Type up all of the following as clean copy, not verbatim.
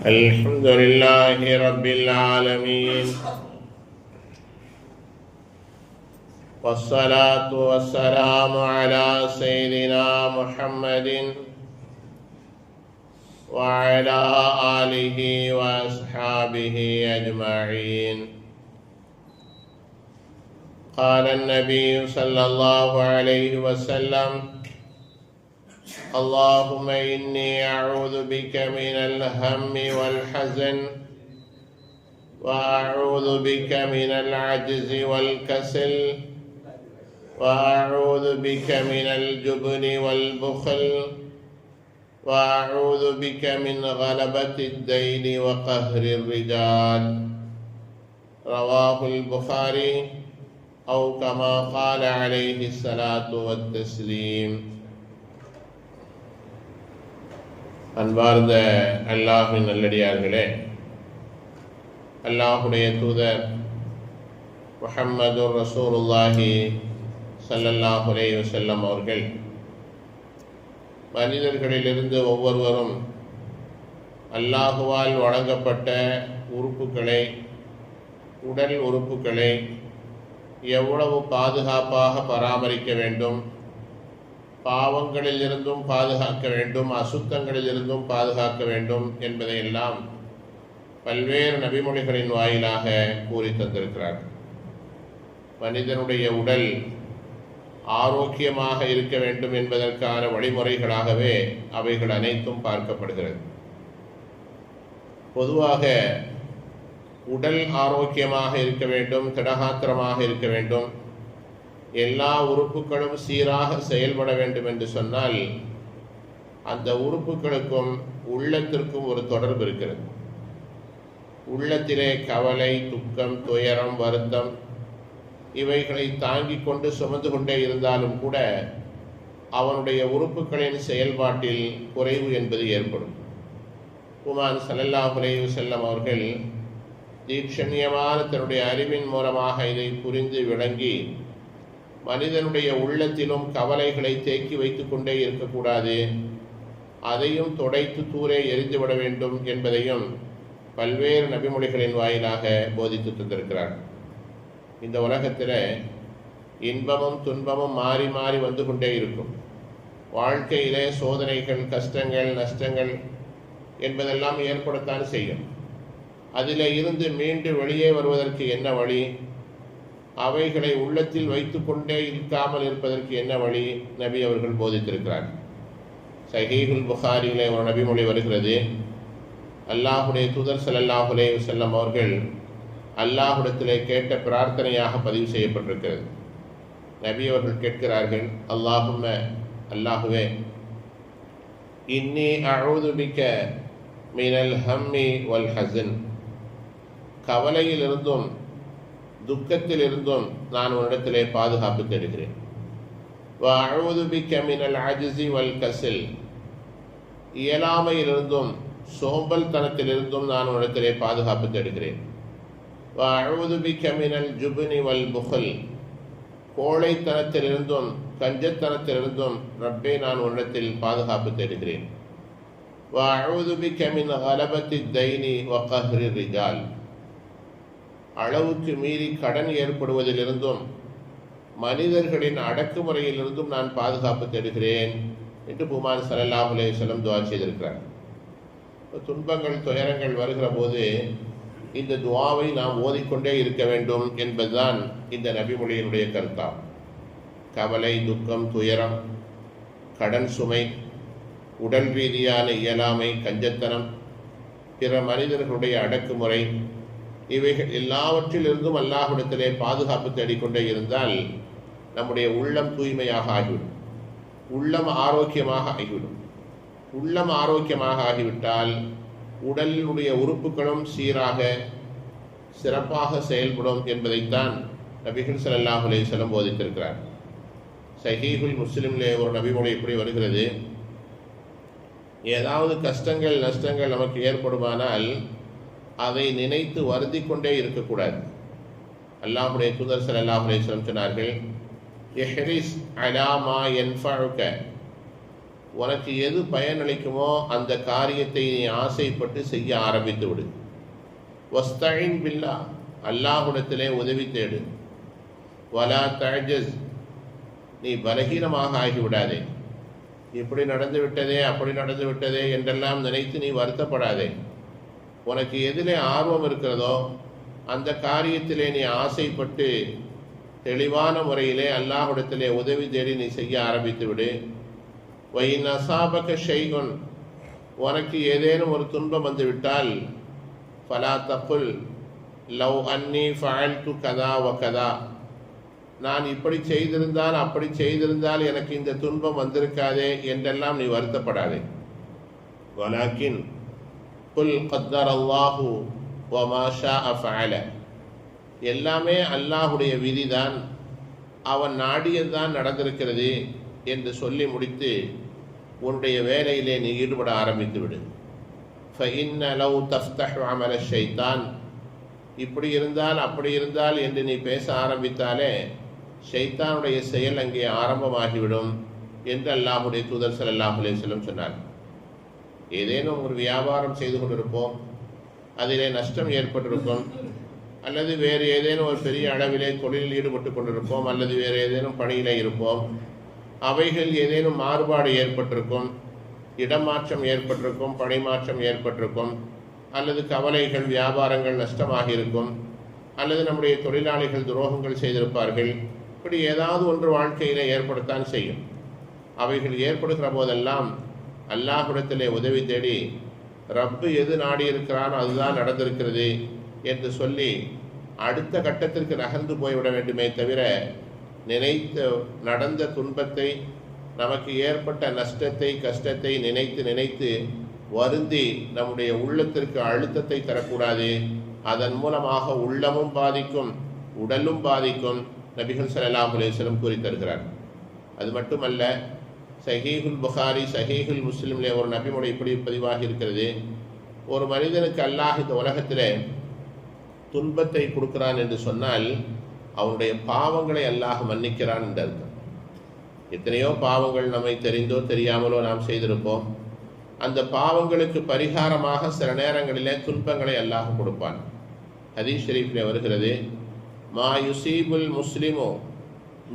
الحمد لله رب العالمين والصلاة والسلام على سيدنا محمد وعلى آله وأصحابه أجمعين. قال النبي صلى الله عليه وسلم: اللهم إني أعوذ بك من الهم والحزن، وأعوذ بك من العجز والكسل، وأعوذ بك من الجبن والبخل، وأعوذ بك من غلبة الدين وقهر الرجال. رواه البخاري أو كما قال عليه الصلاة والتسليم. அன்பார்ந்த அல்லாஹ்வின் நல்லடியார்களே, அல்லாஹுடைய தூதர் முஹம்மது ரசூலுல்லாஹி ஸல்லல்லாஹு அலைஹி வஸல்லம் அவர்கள் மனிதர்களிலிருந்து ஒவ்வொருவரும் அல்லாஹுவால் வழங்கப்பட்ட உறுப்புகளை, உடல் உறுப்புகளை எவ்வளவு பாதுகாப்பாக பராமரிக்க வேண்டும், பாவங்களில் இருந்தும் பாதுகாக்க வேண்டும், அசுத்தங்களில் இருந்தும் பாதுகாக்க வேண்டும் என்பதையெல்லாம் பல்வேறு நபிமொழிகளின் வாயிலாக கூறி தந்திருக்கிறார். மனிதனுடைய உடல் ஆரோக்கியமாக இருக்க வேண்டும் என்பதற்கான வழிமுறைகளாகவே அவைகள் அனைத்தும் பார்க்கப்படுகிறது. பொதுவாக உடல் ஆரோக்கியமாக இருக்க வேண்டும், திடகாத்திரமாக இருக்க வேண்டும், எல்லா உறுப்புகளும் சீராக செயல்பட வேண்டும் என்று சொன்னால் அந்த உறுப்புகளுக்கும் உள்ளத்திற்கும் ஒரு தொடர்பு இருக்கிறது. உள்ளத்திலே கவலை, துக்கம், துயரம், வருத்தம் இவைகளை தாங்கிக் கொண்டு சுமந்து கொண்டே இருந்தாலும் கூட அவனுடைய உறுப்புகளின் செயல்பாட்டில் குறைவு என்பது ஏற்படும். உமான் ஸல்லல்லாஹு அலைஹி வஸல்லம் அவர்கள் தீட்சண்யமான தன்னுடைய அறிவின் மூலமாக இதை புரிந்து விளங்கி, மனிதனுடைய உள்ளத்திலும் கவலைகளை தேக்கி வைத்துக் கொண்டே இருக்கக்கூடாது, அதையும் துடைத்து தூரே எரிந்துவிட வேண்டும் என்பதையும் பல்வேறு நபிமொழிகளின் வாயிலாக போதித்து தந்திருக்கிறார். இந்த உலகத்தில் இன்பமும் துன்பமும் மாறி மாறி வந்து கொண்டே இருக்கும். வாழ்க்கையிலே சோதனைகள், கஷ்டங்கள், நஷ்டங்கள் என்பதெல்லாம் ஏற்படத்தான் செய்யும். அதில் இருந்து மீண்டு வெளியே வருவதற்கு என்ன வழி, அவைகளை உள்ளத்தில் வைத்து கொண்டே இருக்காமல் இருப்பதற்கு என்ன வழி, நபி அவர்கள் போதித்திருக்கிறார். சஹீஹுல் புகாரியிலே ஒரு நபிமொழி வருகிறது. அல்லாஹுடைய தூதர் ஸல்லல்லாஹு அலைஹி வஸல்லம் அவர்கள் அல்லாஹுடத்திலே கேட்ட பிரார்த்தனையாக பதிவு செய்யப்பட்டிருக்கிறது. நபி அவர்கள் கேட்கிறார்கள்: அல்லாஹும்ம, அல்லாஹுவே, இன்னி அஊது பிக மினல் ஹம்மி வல் ஹஸன், கவலையிலிருந்தும் துக்கத்தில் இருந்தும் நான் உன்னிடத்திலே பாதுகாப்பு தேடுகிறேன். வஅஊது பிக மினல் அஜ்ஸி வல் கஸல், இயலாமையிலிருந்தும் சோம்பல் தனத்திலிருந்தும் நான் உன்னிடத்திலே பாதுகாப்பு தேடுகிறேன். வஅஊது பிக மினல் ஜுப்னி வல் புக்ல், கோழைத்தனத்திலிருந்தும் கஞ்சத்தனத்திலிருந்தும் ரப்பே நான் உன்னிடத்தில் பாதுகாப்பு தேடுகிறேன். வஅஊது பிக மின் கலபத்தி தைனி வ கஹ்ரி ரிஜால், அளவுக்கு மீறி கடன் ஏற்படுவதிலிருந்தும் மனிதர்களின் அடக்குமுறையிலிருந்தும் நான் பாதுகாப்பு தேடுகிறேன் என்று பெருமானார் ஸல்லல்லாஹு அலைஹி வஸல்லம் துஆ செய்திருக்கிறார். துன்பங்கள், துயரங்கள் வருகிற போது இந்த துஆவை நாம் ஓதிக்கொண்டே இருக்க வேண்டும் என்பதுதான் இந்த நபிமொழியினுடைய கருத்தாம். கவலை, துக்கம், துயரம், கடன் சுமை, உடல் ரீதியான இயலாமை, கஞ்சத்தனம், பிற மனிதர்களுடைய அடக்குமுறை, இவைகள் எல்லாவற்றிலிருந்தும் அல்லாஹ்விடத்திலே பாதுகாப்பு தேடிக்கொண்டே இருந்தால் நம்முடைய உள்ளம் தூய்மையாக ஆகிவிடும், உள்ளம் ஆரோக்கியமாக ஆகிவிடும். உள்ளம் ஆரோக்கியமாக ஆகிவிட்டால் உடலினுடைய உறுப்புகளும் சீராக சிறப்பாக செயல்படும் என்பதைத்தான் நபிகள் ஸல்லல்லாஹு அலைஹி வஸல்லம் போதித்திருக்கிறார். சஹீஹுல் முஸ்லிமிலே ஒரு நபிமொழி இப்படி வருகிறது: ஏதாவது கஷ்டங்கள், நஷ்டங்கள் நமக்கு ஏற்படுமானால் அதை நினைத்து வருந்திக் கொண்டே இருக்கக்கூடாது. அல்லாஹுடைய தூதர் ஸல்லல்லாஹு அலைஹி வஸல்லம் சொன்னார்கள்: இஹ்ரிஸ் அலா மா யன்ஃபஉக உனக்கு எது பயனளிக்குமோ அந்த காரியத்தை நீ ஆசைப்பட்டு செய்ய ஆரம்பித்து விடு. வஸ்தஈன் பில்லாஹ், அல்லாஹ்விடத்திலே உதவி தேடு. வலா தஅஜஸ், நீ பலகீனமாக ஆகிவிடாதே. இப்படி நடந்து விட்டதே அப்படி நடந்து விட்டதே என்றெல்லாம் நினைத்து நீ வருத்தப்படாதே. உனக்கு எதிலே ஆர்வம் இருக்கிறதோ அந்த காரியத்திலே நீ ஆசைப்பட்டு தெளிவான முறையிலே அல்லாஹ்விடத்திலே உதவி தேடி நீ செய்ய ஆரம்பித்து விடு. வைன் அஸாபக ஷைஉன், உனக்கு ஏதேனும் ஒரு துன்பம் வந்துவிட்டால் ஃபலா தகுல் லவ் அன்னி ஃபஅல்து கதா வ கதா, நான் இப்படி செய்திருந்தால் அப்படி செய்திருந்தால் எனக்கு இந்த துன்பம் வந்திருக்காதே என்றெல்லாம் நீ வருத்தப்படாதே. வலாக்கின் குல் கத்தரல்லாஹு வ மா ஷாஅ ஃபஅல, எல்லாமே அல்லாஹுடைய விதிதான், அவன் நாடியதுதான் நடந்திருக்கிறது என்று சொல்லி முடித்து உன்னுடைய வேலையிலே நீ ஈடுபட ஆரம்பித்து விடு. ஃபஇன்ன லவ் தஃப்தஹு அமல ஷைத்தான், இப்படி இருந்தால் அப்படி இருந்தால் என்று நீ பேச ஆரம்பித்தாலே ஷைத்தானுடைய செயல் அங்கே ஆரம்பமாகிவிடும் என்று அல்லாஹுடைய தூதர் ஸல்லல்லாஹு அலைஹி வஸல்லம் சொன்னார். ஏதேனும் ஒரு வியாபாரம் செய்து கொண்டிருப்போம், அதிலே நஷ்டம் ஏற்பட்டிருக்கும், அல்லது வேறு ஏதேனும் ஒரு பெரிய அளவிலே தொழிலில் ஈடுபட்டு கொண்டிருப்போம், அல்லது வேறு ஏதேனும் பணியிலே இருப்போம். அவைகள் ஏதேனும் மாறுபாடு ஏற்பட்டிருக்கும், இடமாற்றம் ஏற்பட்டிருக்கும், பணிமாற்றம் ஏற்பட்டிருக்கும், அல்லது கவலைகள் வியாபாரங்கள் நஷ்டமாக இருக்கும், அல்லது நம்முடைய தொழிலாளிகள் துரோகங்கள் செய்திருப்பார்கள். இப்படி ஏதாவது ஒன்று வாழ்க்கையிலே ஏற்படத்தான் செய்யும். அவைகள் ஏற்படுகிற போதெல்லாம் அல்லாஹ்விடத்திலே உதவி தேடி ரப்பு எது நாடியிருக்கிறானோ அதுதான் நடந்திருக்கிறது என்று சொல்லி அடுத்த கட்டத்திற்கு நகர்ந்து போய்விட வேண்டுமே தவிர, நினைத்த நடந்த துன்பத்தை, நமக்கு ஏற்பட்ட நஷ்டத்தை கஷ்டத்தை நினைத்து நினைத்து வருந்தி நம்முடைய உள்ளத்திற்கு அழுத்தத்தை தரக்கூடாது. அதன் மூலமாக உள்ளமும் பாதிக்கும், உடலும் பாதிக்கும். நபிகள் ஸல்லல்லாஹு அலைஹி வஸல்லம் கூறி தருகிறார். அது மட்டுமல்ல, சஹீஹுல் புகாரி சஹீஹுல் முஸ்லிம்லே ஒரு நபிமொழி இப்படி பதிவாகி இருக்கிறது. ஒரு மனிதனுக்கு அல்லாஹ் இந்த உலகத்திலே துன்பத்தை கொடுக்கிறான் என்று சொன்னால் அவனுடைய பாவங்களை அல்லாஹ் மன்னிக்கிறான் என்று அர்த்தம். எத்தனையோ பாவங்கள் நம்மை தெரிந்தோ தெரியாமலோ நாம் செய்திருப்போம். அந்த பாவங்களுக்கு பரிகாரமாக சில நேரங்களிலே துன்பங்களை அல்லாஹ் கொடுப்பான். ஹதீஸ் ஷரீஃபிலே வருகிறது, மா யுசீபுல் முஸ்லிமு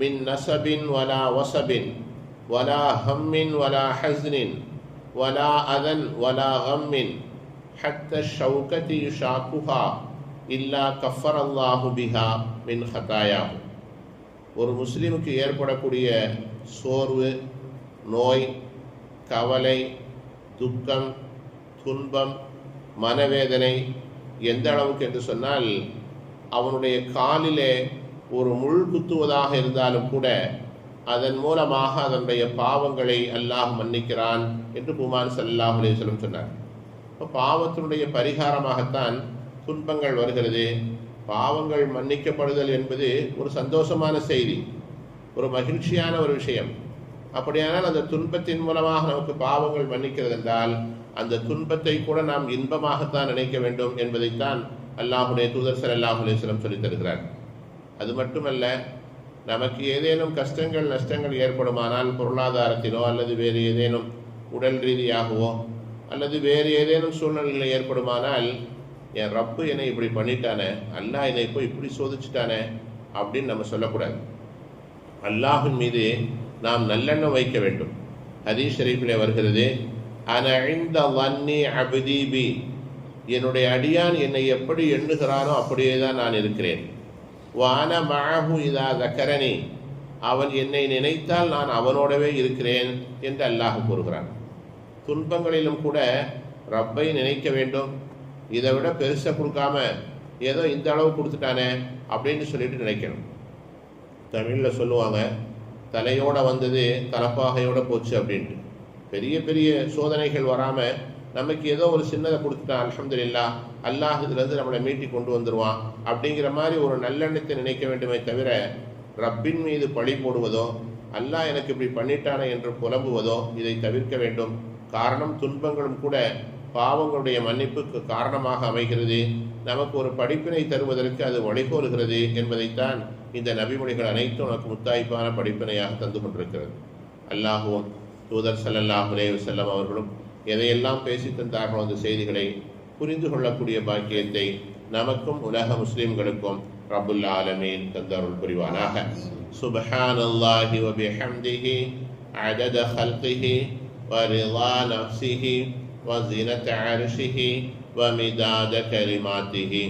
மின் நஸபின் வலா வஸபின் வலா ஹம்மின் வலா ஹஸ்னின் வலா அதன் வலா கம்மின் ஹத்த ஷௌகதி யுஷாக்குஹா இல்லா கஃபரல்லாஹு பிஹா மின் ஹதாயாஹு. ஒரு முஸ்லிமுக்கு ஏற்படக்கூடிய சோர்வு, நோய், கவலை, துக்கம், துன்பம், மனவேதனை எந்த அளவுக்கு என்று சொன்னால், அவனுடைய காலிலே ஒரு முள் குத்துவதாக இருந்தாலும் கூட அதன் மூலமாக அதனுடைய பாவங்களை அல்லாஹ் மன்னிக்கிறான் என்று பெருமான் ஸல்லல்லாஹு அலைஹி வஸல்லம் சொன்னார். இப்போ பாவத்தினுடைய பரிகாரமாகத்தான் துன்பங்கள் வருகிறது. பாவங்கள் மன்னிக்கப்படுதல் என்பது ஒரு சந்தோஷமான செய்தி, ஒரு மகிழ்ச்சியான ஒரு விஷயம். அப்படியானால் அந்த துன்பத்தின் மூலமாக நமக்கு பாவங்கள் மன்னிக்கிறது என்றால் அந்த துன்பத்தை கூட நாம் இன்பமாகத்தான் நினைக்க வேண்டும் என்பதைத்தான் அல்லாஹுடைய தூதர் ஸல்லல்லாஹு அலைஹி வஸல்லம் சொல்லித் தருகிறார். அது மட்டுமல்ல, நமக்கு ஏதேனும் கஷ்டங்கள் நஷ்டங்கள் ஏற்படுமானால், பொருளாதாரத்திலோ அல்லது வேறு ஏதேனும் உடல் ரீதியாகவோ அல்லது வேறு ஏதேனும் சூழ்நிலைகள் ஏற்படுமானால், என் ரப்பு என்னை இப்படி பண்ணிட்டானே, அல்லாஹ் என்னை இப்போ இப்படி சோதிச்சுட்டானே அப்படின்னு நம்ம சொல்லக்கூடாது. அல்லாஹின் மீது நாம் நல்லெண்ணம் வைக்க வேண்டும். ஹதீஸ் ஷரீஃபிலே வருகிறது, அன இன்த வன்னி அப்தி பி, என்னுடைய அடியான் என்னை எப்படி எண்ணுகிறானோ அப்படியே தான் நான் இருக்கிறேன். வான மஅஹு இதா தக்கரனி, அவன் என்னை நினைத்தால் நான் அவனோடவே இருக்கிறேன் என்று அல்லாஹ் கூறுகிறான். துன்பங்களிலும் கூட ரப்பை நினைக்க வேண்டும். இதை விட பெருசாக கொடுக்காம ஏதோ இந்த அளவு கொடுத்துட்டானே அப்படின்னு சொல்லிட்டு நினைக்கணும். தமிழில் சொல்லுவாங்க, தலையோட வந்தது தலப்பாகையோட போச்சு அப்படின்ட்டு. பெரிய பெரிய சோதனைகள் வராமல் நமக்கு ஏதோ ஒரு சின்னதை கொடுத்துட்டான், அல்ஹம்துலில்லாஹ், அல்லாஹ் இதுலேருந்து நம்மளை மீட்டி கொண்டு வந்துடுவான் அப்படிங்கிற மாதிரி ஒரு நல்லெண்ணத்தை நினைக்க வேண்டுமே தவிர, ரப்பின் மீது பழி போடுவதோ அல்லாஹ் எனக்கு இப்படி பண்ணிட்டானே என்று புலம்புவதோ இதை தவிர்க்க வேண்டும். காரணம், துன்பங்களும் கூட பாவங்களுடைய மன்னிப்புக்கு காரணமாக அமைகிறது. நமக்கு ஒரு படிப்பினை தருவதற்கு அது வழிகோலுகிறது என்பதைத்தான் இந்த நபிமொழிகள் அனைத்தும் நமக்கு முத்தாய்ப்பான படிப்பினையாக தந்து கொண்டிருக்கிறது. அல்லாஹுவும் தூதர் ஸல்லல்லாஹு அலைஹி வஸல்லம் அவர்களும் எதையெல்லாம் பேசி தந்தார்களோ அந்த செய்திகளை புரிந்து கொள்ளக்கூடிய பாக்கியத்தை நமக்கும் உலக முஸ்லிம்களுக்கும் ரப்புல் ஆலமீன் தந்தருள் புரிவானாக. சுப்ஹானல்லாஹி வ பிஹம்திஹி அதத ஹல்கிஹி வ ரிதா நஃப்ஸிஹி வ ஸினத அர்ஷிஹி வ மிதாத கலிமாத்திஹி